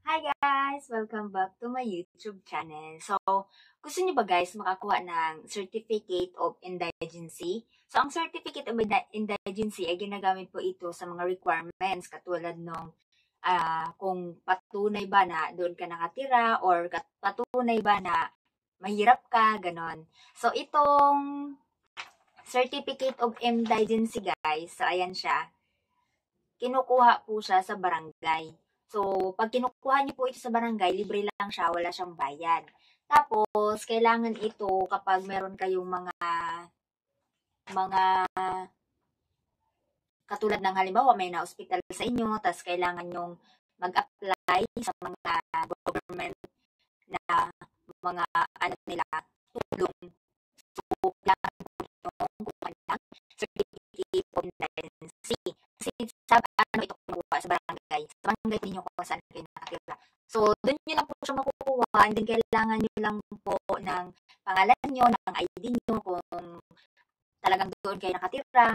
Hi guys! Welcome back to my YouTube channel. So, gusto niyo ba guys makakuha ng Certificate of Indigency? So, ang Certificate of Indigency ay ginagamit po ito sa mga requirements katulad nung kung patunay ba na doon ka nakatira or patunay ba na mahirap ka, ganon. So, itong Certificate of Indigency guys, so ayan siya, kinukuha po siya sa barangay. So, pag kinukuha niyo po ito sa barangay, libre lang siya, wala siyang bayad. Tapos, kailangan ito kapag meron kayong mga katulad ng halimbawa, may na-hospital sa inyo, tapos kailangan nyong mag-apply sa mga government na mga ano nila, tulong. So, kailangan po yung kuha ng Certificate of Indigency. Kasi ito kumuha sa barangay. Sa barangay ninyo kung saan kayo nakatira. So, doon nyo lang po siya makukuha and then kailangan nyo lang po ng pangalan nyo, ng ID nyo kung talagang doon kayo nakatira.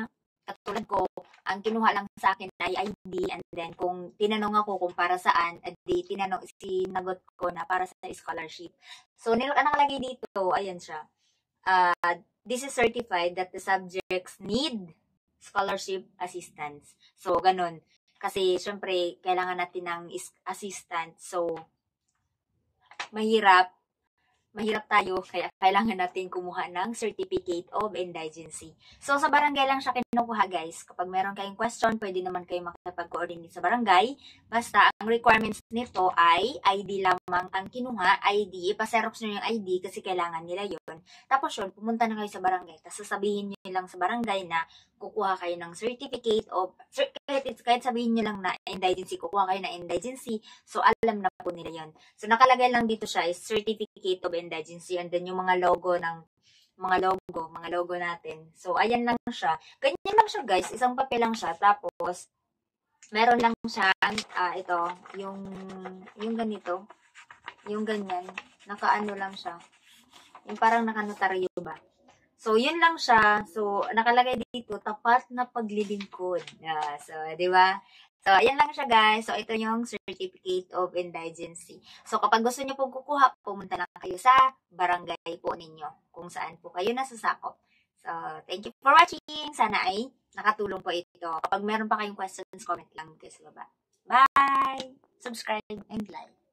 Katulad ko, ang kinuha lang sa akin ay ID and then kung tinanong ako kung para saan, sinagot ko na para sa scholarship. So, nakalagay dito, ayan siya. This is certified that the subjects need scholarship assistance. So, ganun. Kasi, syempre, kailangan natin ng assistance. So, mahirap tayo, kaya kailangan natin kumuha ng Certificate of Indigency. So, sa barangay lang siya kinukuha, guys. Kapag meron kayong question, pwede naman kayo makipag-coordinate sa barangay. Basta, ang requirements nito ay ID lamang ang kinuha. ID, ipaserox nyo yung ID kasi kailangan nila yon. Tapos yun, pumunta na kayo sa barangay. Tapos sasabihin nyo lang sa barangay na kukuha kayo ng certificate of, kahit sabihin nyo lang na indigency, kukuha kayo ng indigency. So, alam na po nila yon. So, nakalagay lang dito siya is Certificate of Indigency and then yung mga logo natin. So, ayan lang siya. Ganyan lang siya, guys. Isang papel lang siya. Tapos, meron lang siya, ito, yung ganito, yung ganyan, nakaano lang siya. Yung parang nakanotaryo ba. So, yun lang siya. So, nakalagay dito, tapat na paglilingkod. So, di ba? So, ayan lang siya guys. So, ito yung Certificate of Indigency. So, kapag gusto nyo pong kukuha, pumunta lang kayo sa barangay po ninyo kung saan po kayo nasasakop. So, thank you for watching. Sana ay nakatulong po ito. Kapag meron pa kayong questions, comment lang kayo sa baba. Bye! Subscribe and like.